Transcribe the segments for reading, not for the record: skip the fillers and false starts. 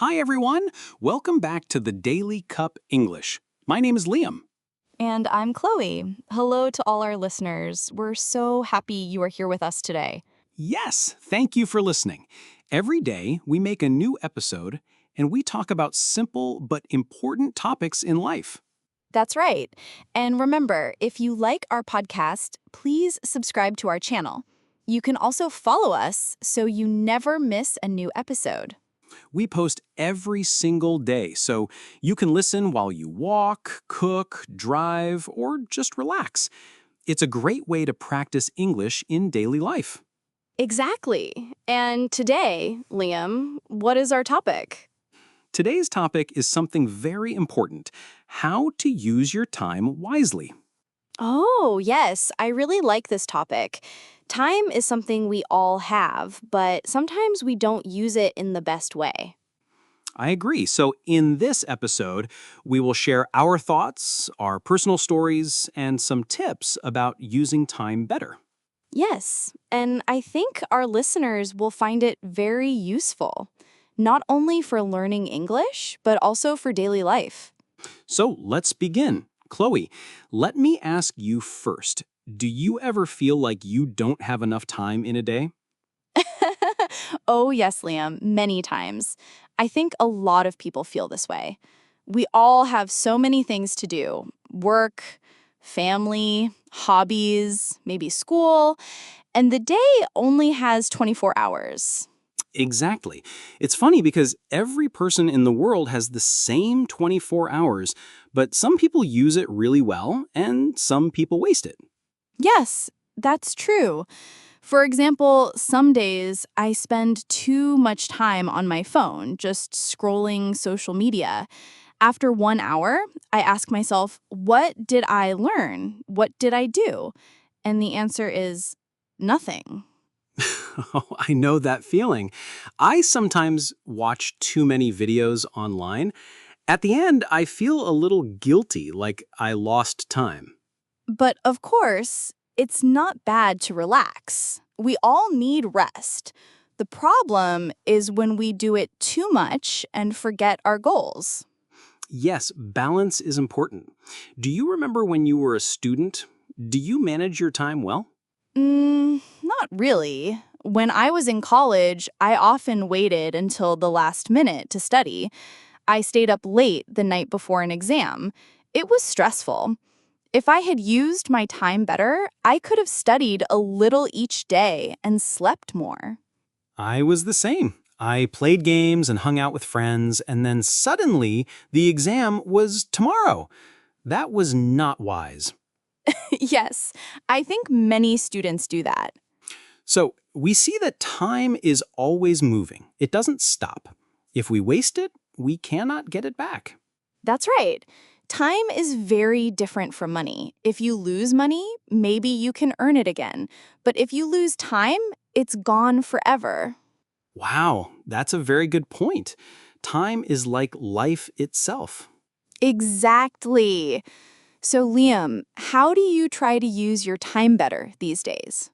Hi, everyone. Welcome back to the Daily Cup English. My name is Liam. And I'm Chloe. Hello to all our listeners. We're so happy you are here with us today. Yes, thank you for listening. Every day, we make a new episode and we talk about simple but important topics in life. That's right. And remember, if you like our podcast, please subscribe to our channel. You can also follow us so you never miss a new episode. We post every single day, so you can listen while you walk, cook, drive, or just relax. It's a great way to practice English in daily life. Exactly. And today, Liam, what is our topic? Today's topic is something very important: how to use your time wisely. Oh, yes, I really like this topic. Time is something we all have, but sometimes we don't use it in the best way. I agree. So, in this episode, we will share our thoughts, our personal stories, and some tips about using time better. Yes, and I think our listeners will find it very useful, not only for learning English, but also for daily life. So, let's begin. Chloe, let me ask you first. Do you ever feel like you don't have enough time in a day? Oh, yes, Liam, many times. I think a lot of people feel this way. We all have so many things to do: work, family, hobbies, maybe school, and the day only has 24 hours. Exactly. It's funny because every person in the world has the same 24 hours, but some people use it really well and some people waste it. Yes, that's true. For example, some days I spend too much time on my phone, just scrolling social media. After 1 hour, I ask myself, what did I learn? What did I do? And the answer is nothing. Oh, I know that feeling. I sometimes watch too many videos online. At the end, I feel a little guilty, like I lost time. But of course, it's not bad to relax. We all need rest. The problem is when we do it too much and forget our goals. Yes, balance is important. Do you remember when you were a student? Do you manage your time well? Not really. When I was in college, I often waited until the last minute to study. I stayed up late the night before an exam. It was stressful. If I had used my time better, I could have studied a little each day and slept more. I was the same. I played games and hung out with friends, and then suddenly the exam was tomorrow. That was not wise. Yes, I think many students do that. So we see that time is always moving. It doesn't stop. If we waste it, we cannot get it back. That's right. Time is very different from money. If you lose money, maybe you can earn it again. But if you lose time, it's gone forever. Wow, that's a very good point. Time is like life itself. Exactly. So, Liam, how do you try to use your time better these days?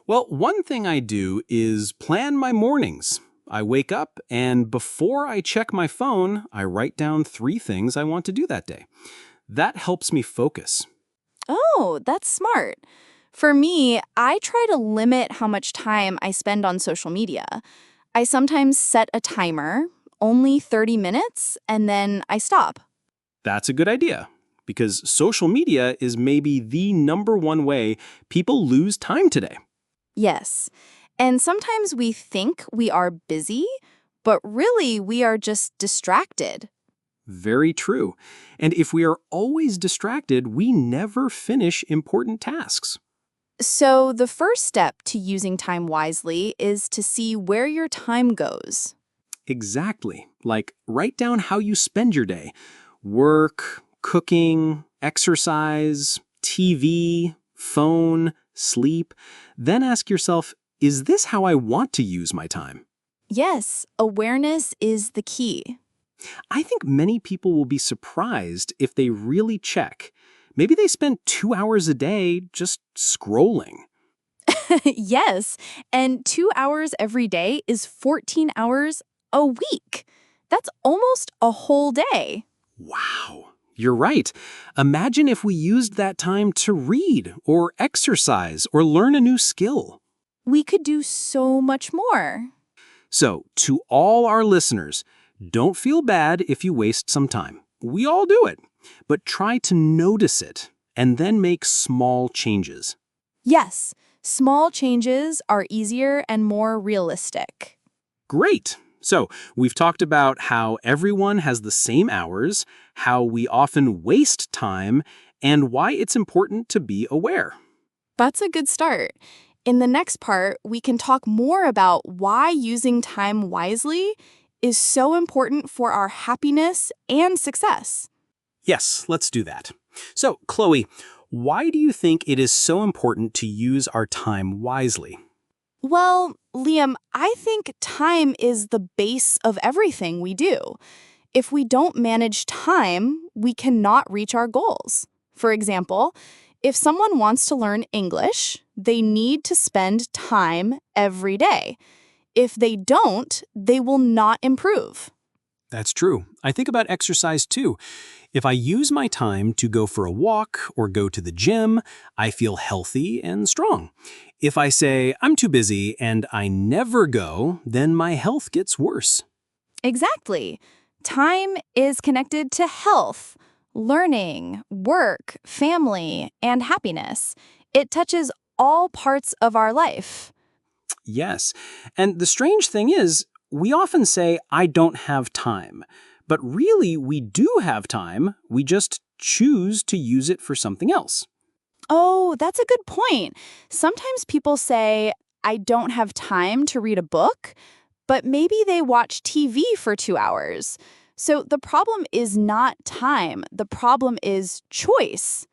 Well, one thing I do is plan my mornings. I wake up and before I check my phone, I write down 3 things I want to do that day. That helps me focus. Oh, that's smart. For me, I try to limit how much time I spend on social media. I sometimes set a timer, only 30 minutes, and then I stop. That's a good idea because social media is maybe the number one way people lose time today. Yes. And sometimes we think we are busy, but really we are just distracted. Very true. And if we are always distracted, we never finish important tasks. So, the first step to using time wisely is to see where your time goes. Exactly. Like, write down how you spend your day: work, cooking, exercise, TV, phone, sleep. Then ask yourself, is this how I want to use my time? Yes, awareness is the key. I think many people will be surprised if they really check. Maybe they spend 2 hours a day just scrolling. Yes, and 2 hours every day is 14 hours a week. That's almost a whole day. Wow, you're right. Imagine if we used that time to read or exercise or learn a new skill. We could do so much more. So, to all our listeners, don't feel bad if you waste some time. We all do it. But try to notice it and then make small changes. Yes, small changes are easier and more realistic. Great! So, we've talked about how everyone has the same hours, how we often waste time, and why it's important to be aware. That's a good start. In the next part, we can talk more about why using time wisely is so important for our happiness and success. Yes, let's do that. So, Chloe, why do you think it is so important to use our time wisely? Well, Liam, I think time is the base of everything we do. If we don't manage time, we cannot reach our goals. For example, if someone wants to learn English, they need to spend time every day. If they don't, they will not improve. That's true. I think about exercise too. If I use my time to go for a walk or go to the gym, I feel healthy and strong. If I say, I'm too busy and I never go, then my health gets worse. Exactly. Time is connected to health, learning, work, family, and happiness. It touches all parts of our life. Yes. And the strange thing is, we often say, I don't have time. But really, we do have time. We just choose to use it for something else. Oh, that's a good point. Sometimes people say, I don't have time to read a book, but maybe they watch TV for 2 hours. So the problem is not time. The problem is choice.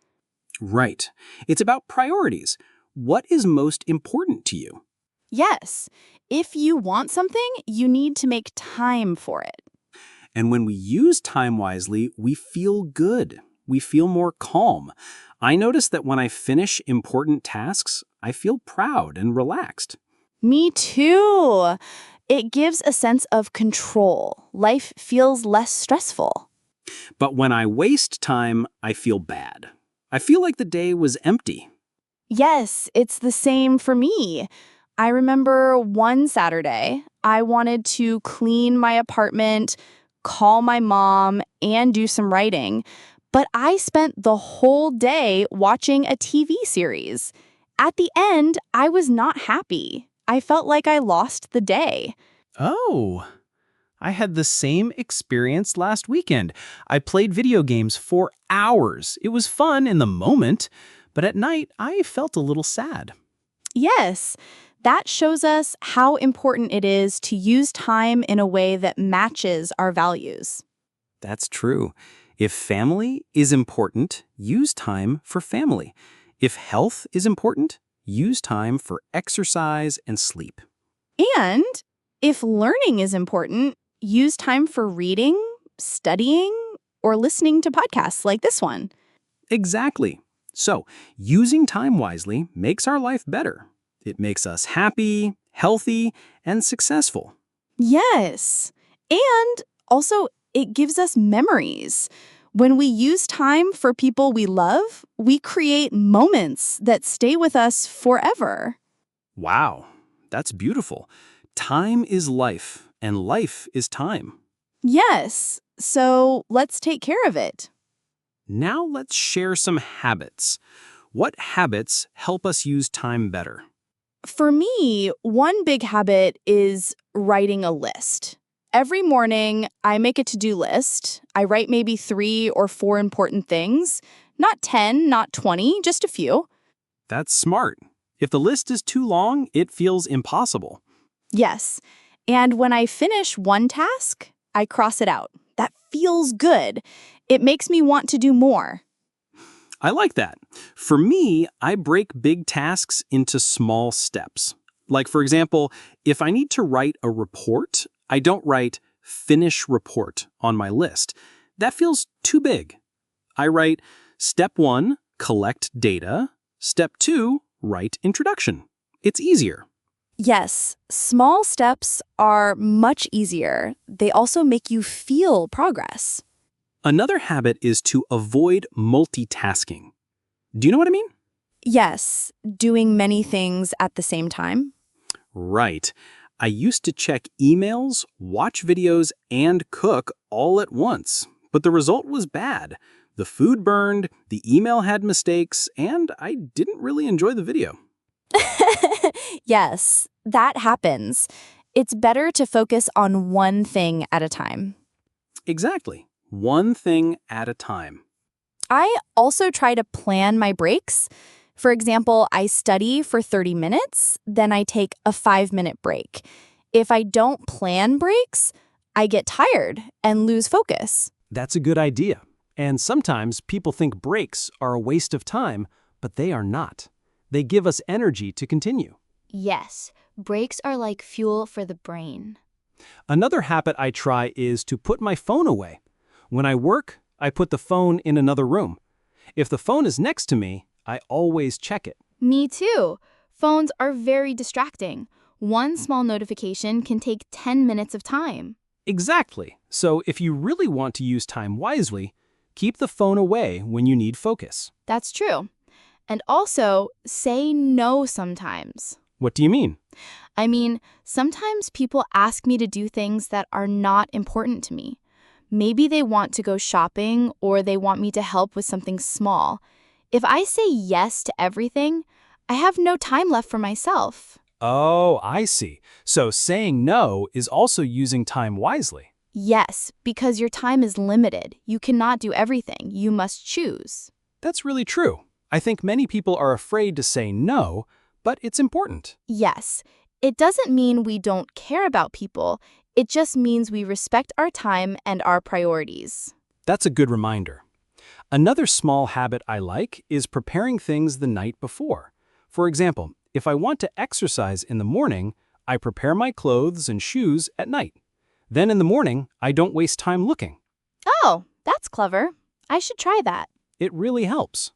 Right. It's about priorities. What is most important to you? Yes, if you want something, you need to make time for it. And when we use time wisely, we feel good. We feel more calm. I notice that when I finish important tasks, I feel proud and relaxed. Me too. It gives a sense of control. Life feels less stressful. But when I waste time, I feel bad. I feel like the day was empty. Yes, it's the same for me. I remember one Saturday, I wanted to clean my apartment, call my mom, and do some writing, but I spent the whole day watching a TV series. At the end, I was not happy. I felt like I lost the day. Oh, I had the same experience last weekend. I played video games for hours. It was fun in the moment, but at night I felt a little sad. Yes, that shows us how important it is to use time in a way that matches our values. That's true. If family is important, use time for family. If health is important, use time for exercise and sleep. And if learning is important, use time for reading, studying, or listening to podcasts like this one. Exactly. So, using time wisely makes our life better. It makes us happy, healthy, and successful. Yes. And also, it gives us memories. When we use time for people we love, we create moments that stay with us forever. Wow, that's beautiful. Time is life, and life is time. Yes. So let's take care of it. Now let's share some habits. What habits help us use time better? For me, one big habit is writing a list. Every morning, I make a to-do list. I write maybe 3 or 4 important things. Not 10, not 20, just a few. That's smart. If the list is too long, it feels impossible. Yes. And when I finish one task, I cross it out. That feels good. It makes me want to do more. I like that. For me, I break big tasks into small steps. Like, for example, if I need to write a report, I don't write finish report on my list. That feels too big. I write step 1, collect data. Step 2, write introduction. It's easier. Yes, small steps are much easier. They also make you feel progress. Another habit is to avoid multitasking. Do you know what I mean? Yes, doing many things at the same time. Right. I used to check emails, watch videos, and cook all at once, but the result was bad. The food burned, the email had mistakes, and I didn't really enjoy the video. Yes, that happens. It's better to focus on one thing at a time. Exactly. One thing at a time. I also try to plan my breaks. For example, I study for 30 minutes, then I take a 5-minute break. If I don't plan breaks, I get tired and lose focus. That's a good idea. And sometimes people think breaks are a waste of time, but they are not. They give us energy to continue. Yes, breaks are like fuel for the brain. Another habit I try is to put my phone away. When I work, I put the phone in another room. If the phone is next to me, I always check it. Me too. Phones are very distracting. One small notification can take 10 minutes of time. Exactly. So if you really want to use time wisely, keep the phone away when you need focus. That's true. And also, say no sometimes. What do you mean? I mean, sometimes people ask me to do things that are not important to me. Maybe they want to go shopping or they want me to help with something small. If I say yes to everything, I have no time left for myself. Oh, I see. So saying no is also using time wisely. Yes, because your time is limited. You cannot do everything. You must choose. That's really true. I think many people are afraid to say no, but it's important. Yes, it doesn't mean we don't care about people. It just means we respect our time and our priorities. That's a good reminder. Another small habit I like is preparing things the night before. For example, if I want to exercise in the morning, I prepare my clothes and shoes at night. Then in the morning, I don't waste time looking. Oh, that's clever. I should try that. It really helps.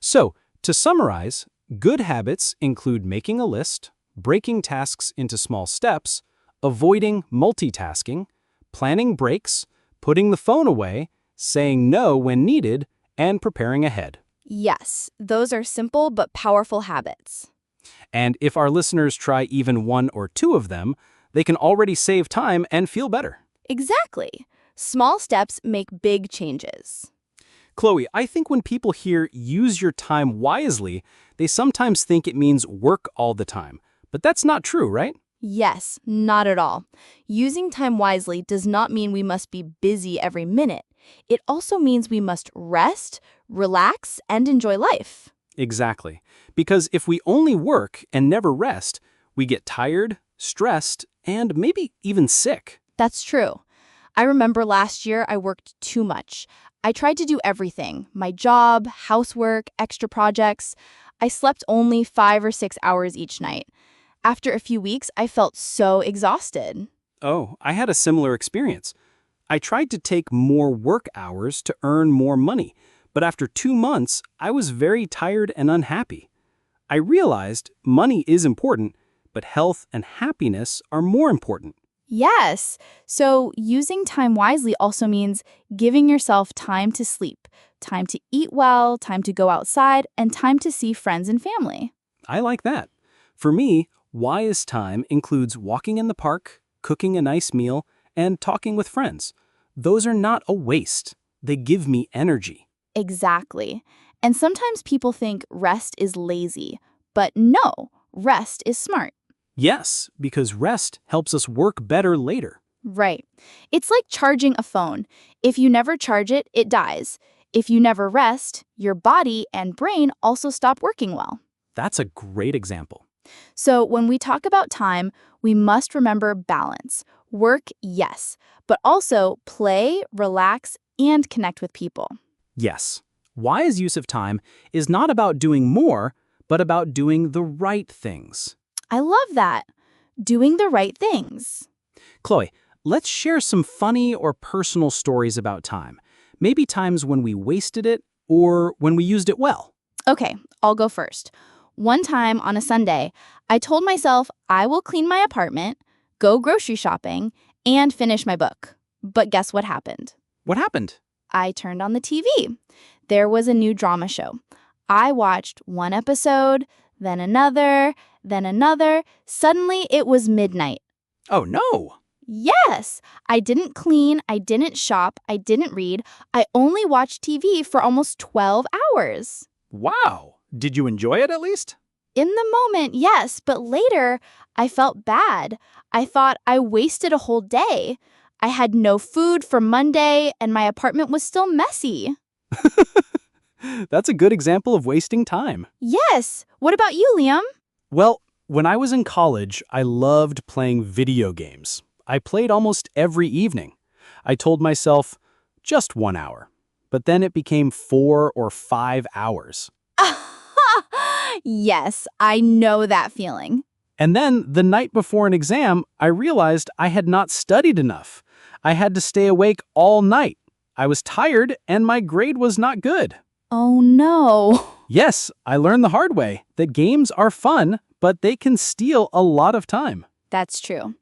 So, to summarize, good habits include making a list, breaking tasks into small steps, avoiding multitasking, planning breaks, putting the phone away, saying no when needed, and preparing ahead. Yes, those are simple but powerful habits. And if our listeners try even one or two of them, they can already save time and feel better. Exactly. Small steps make big changes. Chloe, I think when people hear use your time wisely, they sometimes think it means work all the time. But that's not true, right? Yes, not at all. Using time wisely does not mean we must be busy every minute. It also means we must rest, relax, and enjoy life. Exactly. Because if we only work and never rest, we get tired, stressed, and maybe even sick. That's true. I remember last year I worked too much. I tried to do everything, my job, housework, extra projects. I slept only 5 or 6 hours each night. After a few weeks, I felt so exhausted. Oh, I had a similar experience. I tried to take more work hours to earn more money, but after 2 months, I was very tired and unhappy. I realized money is important, but health and happiness are more important. Yes. So using time wisely also means giving yourself time to sleep, time to eat well, time to go outside, and time to see friends and family. I like that. For me, wise time includes walking in the park, cooking a nice meal, and talking with friends. Those are not a waste. They give me energy. Exactly. And sometimes people think rest is lazy, but no, rest is smart. Yes, because rest helps us work better later. Right. It's like charging a phone. If you never charge it, it dies. If you never rest, your body and brain also stop working well. That's a great example. So when we talk about time, we must remember balance. Work, yes, but also play, relax, and connect with people. Yes, wise use of time is not about doing more, but about doing the right things. I love that. Doing the right things. Chloe, let's share some funny or personal stories about time. Maybe times when we wasted it or when we used it well. Okay, I'll go first. One time on a Sunday, I told myself I will clean my apartment, go grocery shopping, and finish my book. But guess what happened? What happened? I turned on the TV. There was a new drama show. I watched one episode, then another, then another. Suddenly, it was midnight. Oh, no. Yes! I didn't clean, I didn't shop, I didn't read. I only watched TV for almost 12 hours. Wow. Did you enjoy it at least? In the moment, yes, but later, I felt bad. I thought I wasted a whole day. I had no food for Monday, and my apartment was still messy. That's a good example of wasting time. Yes! What about you, Liam? Well, when I was in college, I loved playing video games. I played almost every evening. I told myself, just 1 hour. But then it became 4 or 5 hours. Yes, I know that feeling. And then, the night before an exam, I realized I had not studied enough. I had to stay awake all night. I was tired, and my grade was not good. Oh no. Yes, I learned the hard way that games are fun, but they can steal a lot of time. That's true.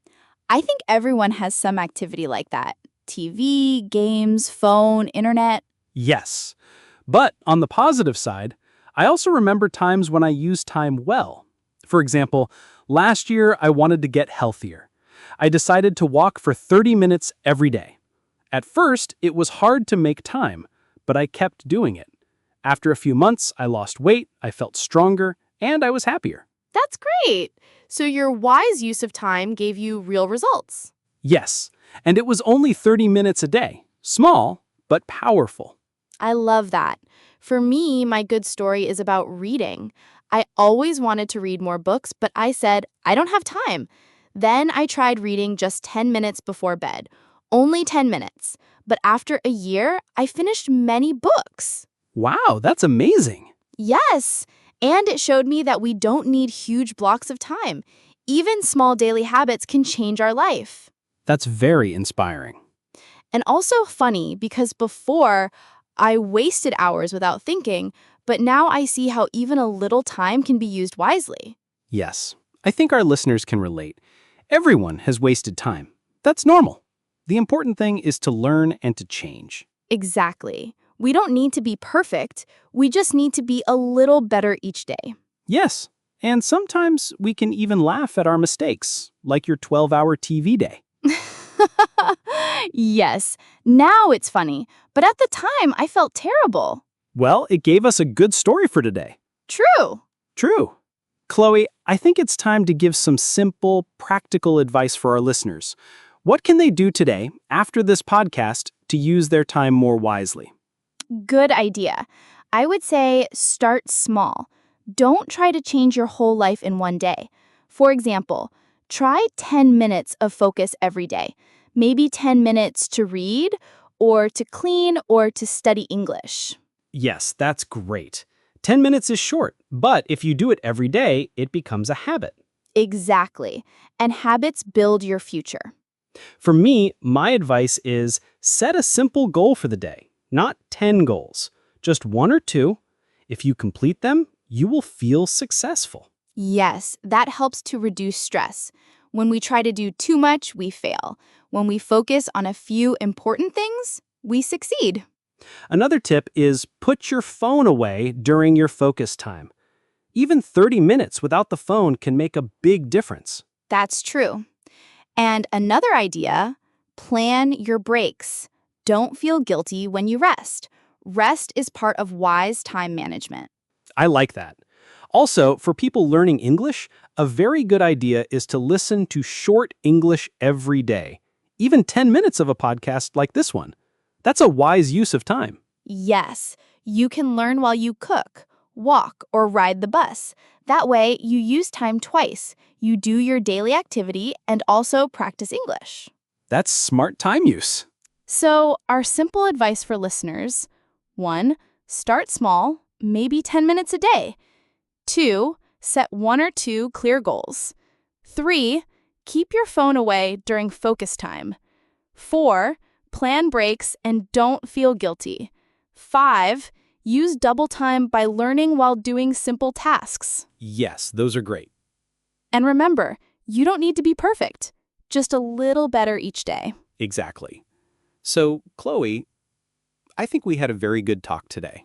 I think everyone has some activity like that. TV, games, phone, internet. Yes. But on the positive side, I also remember times when I used time well. For example, last year I wanted to get healthier. I decided to walk for 30 minutes every day. At first, it was hard to make time, but I kept doing it. After a few months, I lost weight, I felt stronger, and I was happier. That's great. So your wise use of time gave you real results. Yes, and it was only 30 minutes a day. Small, but powerful. I love that. For me, my good story is about reading. I always wanted to read more books, but I said, I don't have time. Then I tried reading just 10 minutes before bed. Only 10 minutes. But after a year, I finished many books. Wow, that's amazing. Yes, and it showed me that we don't need huge blocks of time. Even small daily habits can change our life. That's very inspiring. And also funny because before, I wasted hours without thinking, but now I see how even a little time can be used wisely. Yes, I think our listeners can relate. Everyone has wasted time. That's normal. The important thing is to learn and to change. Exactly. We don't need to be perfect. We just need to be a little better each day. Yes, and sometimes we can even laugh at our mistakes, like your 12-hour TV day. Yes, now it's funny, but at the time I felt terrible. Well, it gave us a good story for today. True. True. Chloe, I think it's time to give some simple, practical advice for our listeners. What can they do today, after this podcast, to use their time more wisely? Good idea. I would say start small. Don't try to change your whole life in one day. For example, try 10 minutes of focus every day. Maybe 10 minutes to read, or to clean, or to study English. Yes, that's great. 10 minutes is short, but if you do it every day, it becomes a habit. Exactly. And habits build your future. For me, my advice is set a simple goal for the day, not 10 goals, just 1 or 2. If you complete them, you will feel successful. Yes, that helps to reduce stress. When we try to do too much, we fail. When we focus on a few important things, we succeed. Another tip is put your phone away during your focus time. Even 30 minutes without the phone can make a big difference. That's true. And another idea, plan your breaks. Don't feel guilty when you rest. Rest is part of wise time management. I like that. Also, for people learning English, a very good idea is to listen to short English every day. Even 10 minutes of a podcast like this one. That's a wise use of time. Yes, you can learn while you cook, walk, or ride the bus. That way, you use time twice. You do your daily activity and also practice English. That's smart time use. So, our simple advice for listeners: 1. Start small, maybe 10 minutes a day. 2. Set 1 or 2 clear goals. 3. Keep your phone away during focus time. 4. Plan breaks and don't feel guilty. 5. Use double time by learning while doing simple tasks. Yes, those are great. And remember, you don't need to be perfect, just a little better each day. Exactly. So, Chloe, I think we had a very good talk today.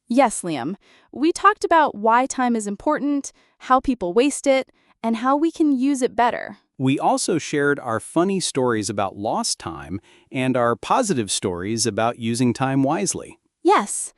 Yes, Liam. We talked about why time is important, how people waste it, and how we can use it better. We also shared our funny stories about lost time and our positive stories about using time wisely. Yes.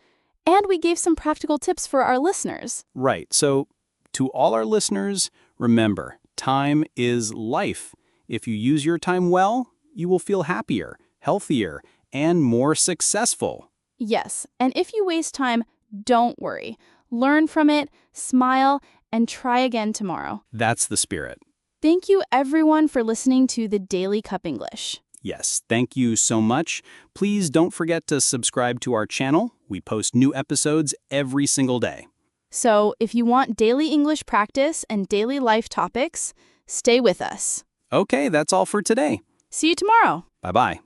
And we gave some practical tips for our listeners. Right. So, to all our listeners, remember, time is life. If you use your time well, you will feel happier, healthier, and more successful. Yes. And if you waste time, don't worry. Learn from it, smile, and try again tomorrow. That's the spirit. Thank you, everyone, for listening to the Daily Cup English. Yes, thank you so much. Please don't forget to subscribe to our channel. We post new episodes every single day. So, if you want daily English practice and daily life topics, stay with us. Okay, that's all for today. See you tomorrow. Bye-bye.